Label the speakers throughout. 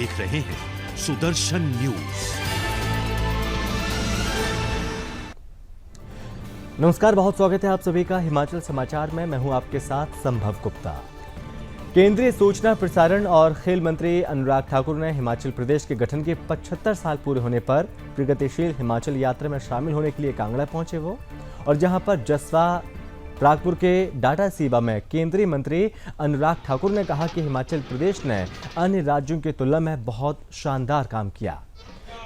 Speaker 1: देख रहे हैं सुदर्शन न्यूज।
Speaker 2: नमस्कार, बहुत स्वागत है आप सभी का हिमाचल समाचार में। मैं हूं आपके साथ संभव गुप्ता। केंद्रीय सूचना प्रसारण और खेल मंत्री अनुराग ठाकुर ने हिमाचल प्रदेश के गठन के 75 साल पूरे होने पर प्रगतिशील हिमाचल यात्रा में शामिल होने के लिए कांगड़ा पहुंचे वो, और जहां पर जसवा प्रागपुर के डाटा सीबा में केंद्रीय मंत्री अनुराग ठाकुर ने कहा कि हिमाचल प्रदेश ने अन्य राज्यों की तुलना में बहुत शानदार काम किया।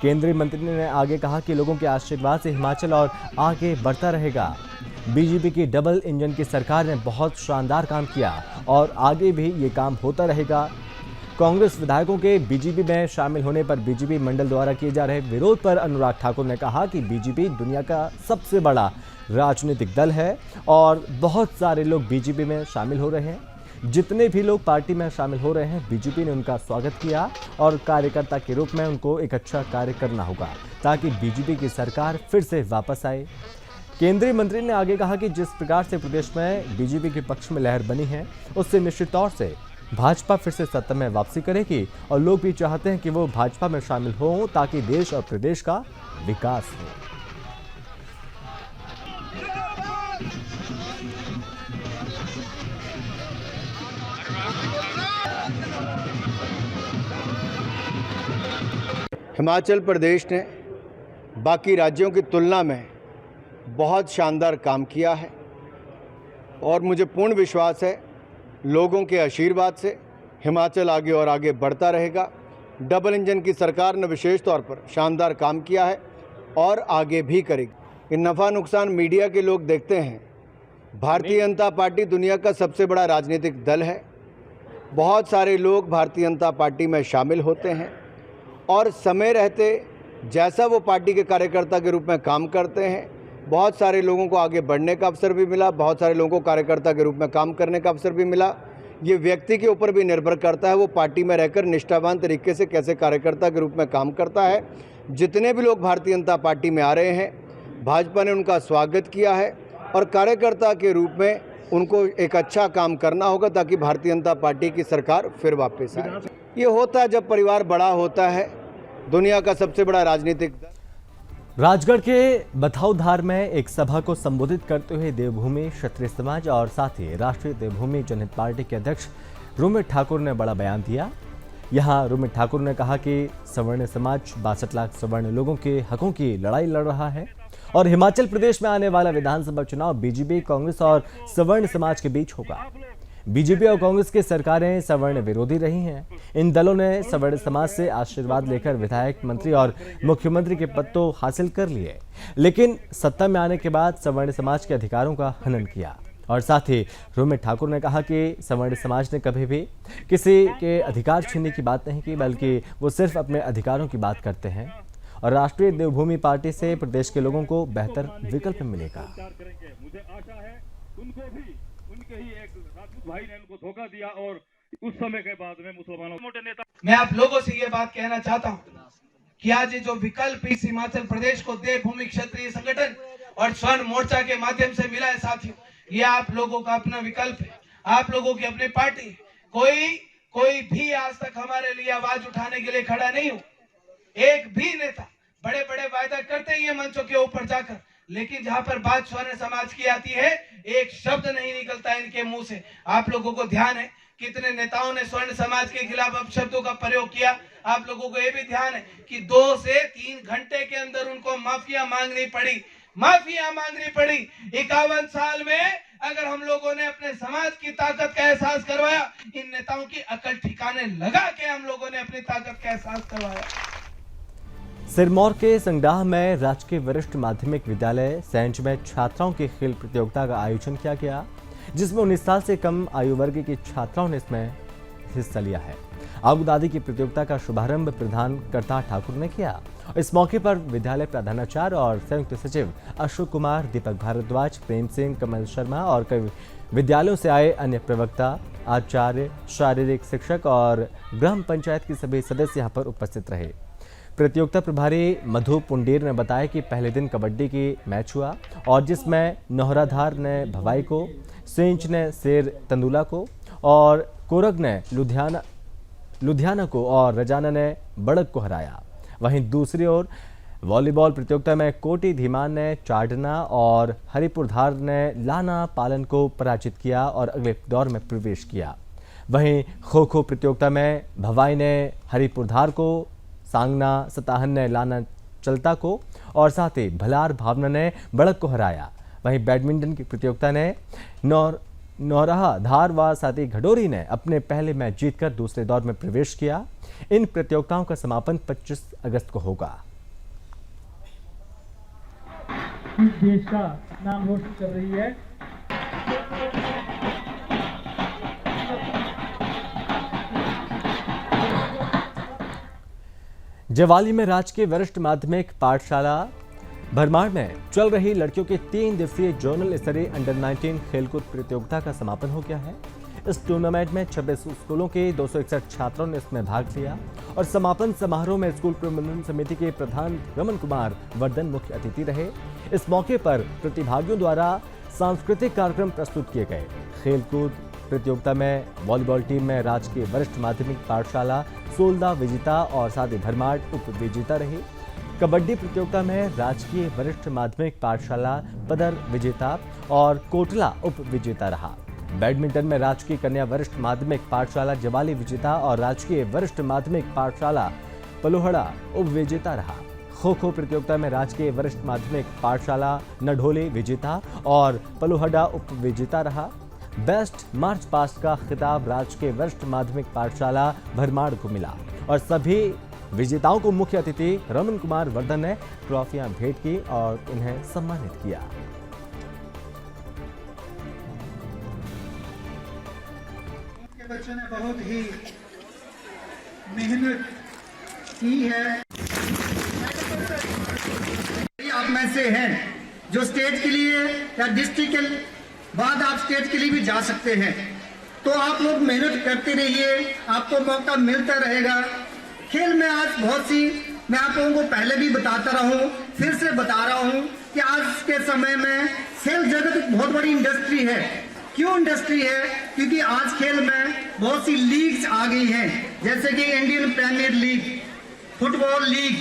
Speaker 2: केंद्रीय मंत्री ने आगे कहा कि लोगों के आशीर्वाद से हिमाचल और आगे बढ़ता रहेगा। बीजेपी की डबल इंजन की सरकार ने बहुत शानदार काम किया और आगे भी ये काम होता रहेगा। कांग्रेस विधायकों के बीजेपी में शामिल होने पर बीजेपी मंडल द्वारा किए जा रहे विरोध पर अनुराग ठाकुर ने कहा कि बीजेपी दुनिया का सबसे बड़ा राजनीतिक दल है और बहुत सारे लोग बीजेपी में शामिल हो रहे हैं। जितने भी लोग पार्टी में शामिल हो रहे हैं, बीजेपी ने उनका स्वागत किया और कार्यकर्ता के रूप में उनको एक अच्छा कार्य करना होगा ताकि बीजेपी की सरकार फिर से वापस आए। केंद्रीय मंत्री ने आगे कहा कि जिस प्रकार से प्रदेश में बीजेपी के पक्ष में लहर बनी है, उससे निश्चित तौर से भाजपा फिर से सत्ता में वापसी करेगी और लोग भी चाहते हैं कि वो भाजपा में शामिल हों ताकि देश और प्रदेश का विकास हो।
Speaker 3: हिमाचल प्रदेश ने बाकी राज्यों की तुलना में बहुत शानदार काम किया है और मुझे पूर्ण विश्वास है लोगों के आशीर्वाद से हिमाचल आगे और आगे बढ़ता रहेगा। डबल इंजन की सरकार ने विशेष तौर पर शानदार काम किया है और आगे भी करेगी। इन नफ़ा नुकसान मीडिया के लोग देखते हैं। भारतीय जनता पार्टी दुनिया का सबसे बड़ा राजनीतिक दल है। बहुत सारे लोग भारतीय जनता पार्टी में शामिल होते हैं और समय रहते जैसा वो पार्टी के कार्यकर्ता के रूप में काम करते हैं, बहुत सारे लोगों को आगे बढ़ने का अवसर भी मिला, बहुत सारे लोगों को कार्यकर्ता के रूप में काम करने का अवसर भी मिला। ये व्यक्ति के ऊपर भी निर्भर करता है वो पार्टी में रहकर निष्ठावान तरीके से कैसे कार्यकर्ता के रूप में काम करता है। जितने भी लोग भारतीय जनता पार्टी में आ रहे हैं, भाजपा ने उनका स्वागत किया है और कार्यकर्ता के रूप में उनको एक अच्छा काम करना होगा ताकि भारतीय जनता पार्टी की सरकार फिर वापस आए। ये होता है जब परिवार बड़ा होता है। दुनिया का सबसे बड़ा राजनीतिक दल।
Speaker 2: राजगढ़ के बथौधार में एक सभा को संबोधित करते हुए देवभूमि क्षत्रिय समाज और साथ ही राष्ट्रीय देवभूमि जनहित पार्टी के अध्यक्ष रोमित ठाकुर ने बड़ा बयान दिया। यहां रोमित ठाकुर ने कहा कि सवर्ण समाज 62 लाख सवर्ण लोगों के हकों की लड़ाई लड़ रहा है और हिमाचल प्रदेश में आने वाला विधानसभा चुनाव बीजेपी, कांग्रेस और सवर्ण समाज के बीच होगा। बीजेपी और कांग्रेस की सरकारें सवर्ण विरोधी रही हैं। इन दलों ने सवर्ण समाज से आशीर्वाद लेकर विधायक, मंत्री और मुख्यमंत्री के पद तो हासिल कर लिए, लेकिन सत्ता में आने के बाद सवर्ण समाज के अधिकारों का हनन किया। और साथ ही रोमित ठाकुर ने कहा कि सवर्ण समाज ने कभी भी किसी के अधिकार छीनने की बात नहीं की, बल्कि वो सिर्फ अपने अधिकारों की बात करते हैं और राष्ट्रीय देवभूमि पार्टी से प्रदेश के लोगों को बेहतर विकल्प मिलेगा।
Speaker 4: मुझे आशा है उनको भी उनके ही एक राजपूत भाई ने उनको धोखा दिया और उस समय के बाद में मुसलमानों मोटे नेता।
Speaker 5: मैं आप लोगों से ये बात कहना चाहता हूँ कि आज ये जो विकल्प इस हिमाचल प्रदेश को देवभूमि क्षत्रिय संगठन और स्वर्ण मोर्चा के माध्यम से मिला है साथियों, ये आप लोगों का अपना विकल्प है, आप लोगों की अपनी पार्टी। कोई भी आज तक हमारे लिए आवाज उठाने के लिए खड़ा नहीं हो। एक भी नेता बड़े बड़े वायदा करते ही है मंचों के ऊपर जाकर, लेकिन जहां पर बात स्वर्ण समाज की आती है, एक शब्द नहीं निकलता इनके मुंह से। आप लोगों को ध्यान है कितने नेताओं ने स्वर्ण समाज के खिलाफ अपशब्दों का प्रयोग किया। आप लोगों को यह भी ध्यान है कि 2 से 3 घंटे के अंदर उनको माफिया मांगनी पड़ी। 51 साल में अगर हम लोगों ने अपने समाज की ताकत का एहसास करवाया, इन नेताओं की अकल ठिकाने लगा के हम लोगों ने अपनी ताकत का एहसास करवाया।
Speaker 2: सिरमौर के संगडाह में राजकीय वरिष्ठ माध्यमिक विद्यालय सेंच में छात्राओं की खेल प्रतियोगिता का आयोजन किया गया, जिसमें 19 साल से कम आयु वर्ग की छात्राओं ने इसमें हिस्सा लिया है। आगुदादी की प्रतियोगिता का शुभारंभ प्रधानकर्ता ठाकुर ने किया। इस मौके पर विद्यालय प्रधानाचार्य और संयुक्त सचिव अशोक कुमार, दीपक भारद्वाज, प्रेम सिंह, कमल शर्मा और कई विद्यालयों से आए अन्य प्रवक्ता, आचार्य, शारीरिक शिक्षक और ग्राम पंचायत के सभी सदस्य यहाँ पर उपस्थित रहे। प्रतियोगिता प्रभारी मधु पुंडीर ने बताया कि पहले दिन कबड्डी की मैच हुआ और जिसमें नौहराधार ने भवाई को, सेंच ने शेर तंदुला को और कोरग ने लुधियाना लुधियाना को और रजाना ने बड़क को हराया। वहीं दूसरी ओर वॉलीबॉल प्रतियोगिता में कोटी धीमान ने चाडना और हरिपुरधार ने लाना पालन को पराजित किया और अगले दौर में प्रवेश किया। वहीं खो खो प्रतियोगिता में भवाई ने हरिपुरधार को, सांगना सताहन ने लाना चलता को और साथ ही भलार भावना ने बड़क को हराया। वहीं बैडमिंटन की प्रतियोगिता ने नौराहा धार व साथ ही घडोरी ने अपने पहले मैच जीतकर दूसरे दौर में प्रवेश किया। इन प्रतियोगिताओं का समापन 25 अगस्त को होगा।
Speaker 6: देश का नाम रोशन कर रही है।
Speaker 2: जवाली में राजकीय वरिष्ठ माध्यमिक पाठशाला भरमाड़ में चल रही लड़कियों के 3 दिवसीय जोनल स्तरीय अंडर 19 खेलकूद प्रतियोगिता का समापन हो गया है। इस टूर्नामेंट में 26 स्कूलों के 261 छात्रों ने इसमें भाग लिया और समापन समारोह में स्कूल प्रबंधन समिति के प्रधान रमन कुमार वर्धन मुख्य अतिथि रहे। इस मौके पर प्रतिभागियों द्वारा सांस्कृतिक कार्यक्रम प्रस्तुत किए गए। खेलकूद प्रतियोगिता में वॉलीबॉल टीम में राजकीय वरिष्ठ माध्यमिक पाठशाला सोलदा विजेता और साथ ही भरमाड़ उप विजेता रही। कबड्डी प्रतियोगिता में राजकीय वरिष्ठ माध्यमिक पाठशाला पदर विजेता और कोटला उप विजेता रहा। बैडमिंटन में राजकीय कन्या वरिष्ठ माध्यमिक पाठशाला जवाली विजेता और राजकीय वरिष्ठ माध्यमिक पाठशाला पलोहड़ा उप विजेता रहा। खो खो प्रतियोगिता में राजकीय वरिष्ठ माध्यमिक पाठशाला नढोली विजेता और पलोहड़ा उप विजेता रहा। बेस्ट मार्च पास्ट का खिताब राजकीय वरिष्ठ माध्यमिक पाठशाला भरमाड़ को मिला और सभी विजेताओं को मुख्य अतिथि रमन कुमार वर्धन ने ट्रॉफियां भेंट की और उन्हें सम्मानित किया।
Speaker 7: बच्चों ने बहुत ही मेहनत की है। आप में से हैं जो स्टेट के लिए या डिस्ट्रिक्ट के बाद आप स्टेट के लिए भी जा सकते हैं, तो आप लोग मेहनत करते रहिए, आपको मौका मिलता रहेगा। खेल में आज बहुत सी, मैं आप लोगों को पहले भी बताता रहा हूँ, फिर से बता रहा हूँ कि आज के समय में खेल जगत एक बहुत बड़ी इंडस्ट्री है। क्यों इंडस्ट्री है? क्योंकि आज खेल में बहुत सी लीग्स आ गई हैं, जैसे कि Indian premier league, football league,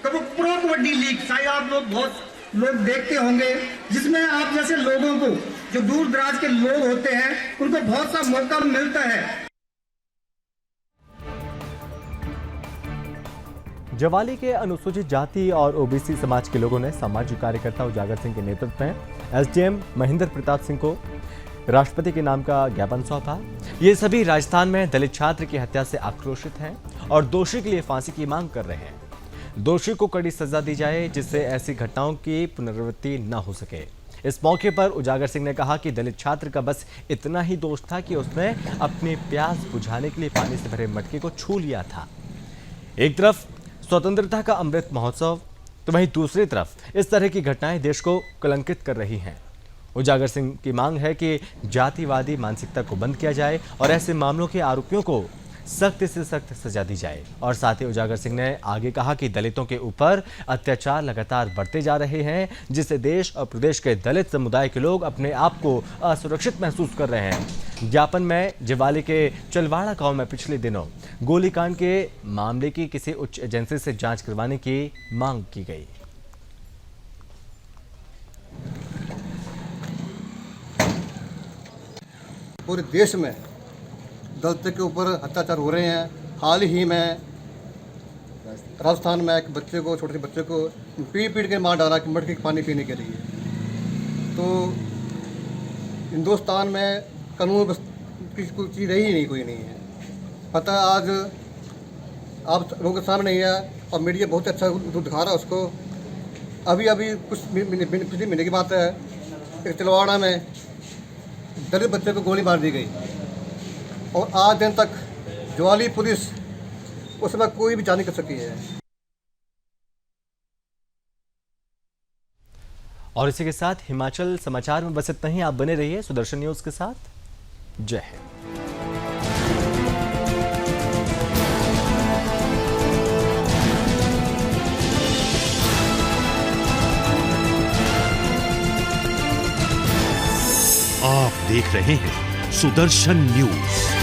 Speaker 7: तो प्रो कबड्डी लीग, शायद आप लोग बहुत लोग देखते होंगे, जिसमें आप जैसे लोगों को, जो दूर दराज के लोग होते हैं, उनको बहुत सा मौका मिलता है।
Speaker 2: जवाली के अनुसूचित जाति और ओबीसी समाज के लोगों ने सामाजिक कार्यकर्ता उजागर सिंह के नेतृत्व में एसडीएम महेंद्र प्रताप सिंह को राष्ट्रपति के नाम का ज्ञापन सौंपा। ये सभी राजस्थान में दलित छात्र की हत्या से आक्रोशित हैं और दोषी के लिए फांसी की मांग कर रहे हैं। दोषी को कड़ी सजा दी जाए जिससे ऐसी घटनाओं की पुनरावृत्ति न हो सके। इस मौके पर उजागर सिंह ने कहा कि दलित छात्र का बस इतना ही दोष था कि उसने अपनी प्यास बुझाने के लिए पानी से भरे मटके को छू लिया था। एक तरफ स्वतंत्रता का अमृत महोत्सव, तो वहीं दूसरी तरफ इस तरह की घटनाएं देश को कलंकित कर रही हैं। उजागर सिंह की मांग है कि जातिवादी मानसिकता को बंद किया जाए और ऐसे मामलों के आरोपियों को सख्त से सख्त सजा दी जाए। और साथ ही उजागर सिंह ने आगे कहा कि दलितों के ऊपर अत्याचार लगातार बढ़ते जा रहे हैं, जिससे देश और प्रदेश के दलित समुदाय के लोग अपने आप को असुरक्षित महसूस कर रहे हैं। ज्ञापन में जवाली के चलवाड़ा गांव में पिछले दिनों गोलीकांड के मामले की किसी उच्च एजेंसी से जांच करवाने की मांग की गई।
Speaker 8: पूरे देश में दलित के ऊपर अत्याचार हो रहे हैं। हाल ही में राजस्थान में एक बच्चे को, छोटे से बच्चे को पीट के मार डाला कि मटके के पानी पीने के लिए। तो हिंदुस्तान में कानून की कोई चीज़ रही नहीं, कोई नहीं है। पता आज आप लोगों के सामने नहीं है और मीडिया बहुत अच्छा दिखा रहा है उसको। अभी कुछ पिछले महीने की बात है, एक तिलवाड़ा में दलित बच्चे को गोली मार दी गई और आज दिन तक जवाली पुलिस उसमें कोई भी जांच नहीं कर सकी है।
Speaker 2: और इसी के साथ हिमाचल समाचार में बस इतना ही। आप बने रहिए सुदर्शन न्यूज के साथ। जय हिंद।
Speaker 1: आप देख रहे हैं सुदर्शन न्यूज।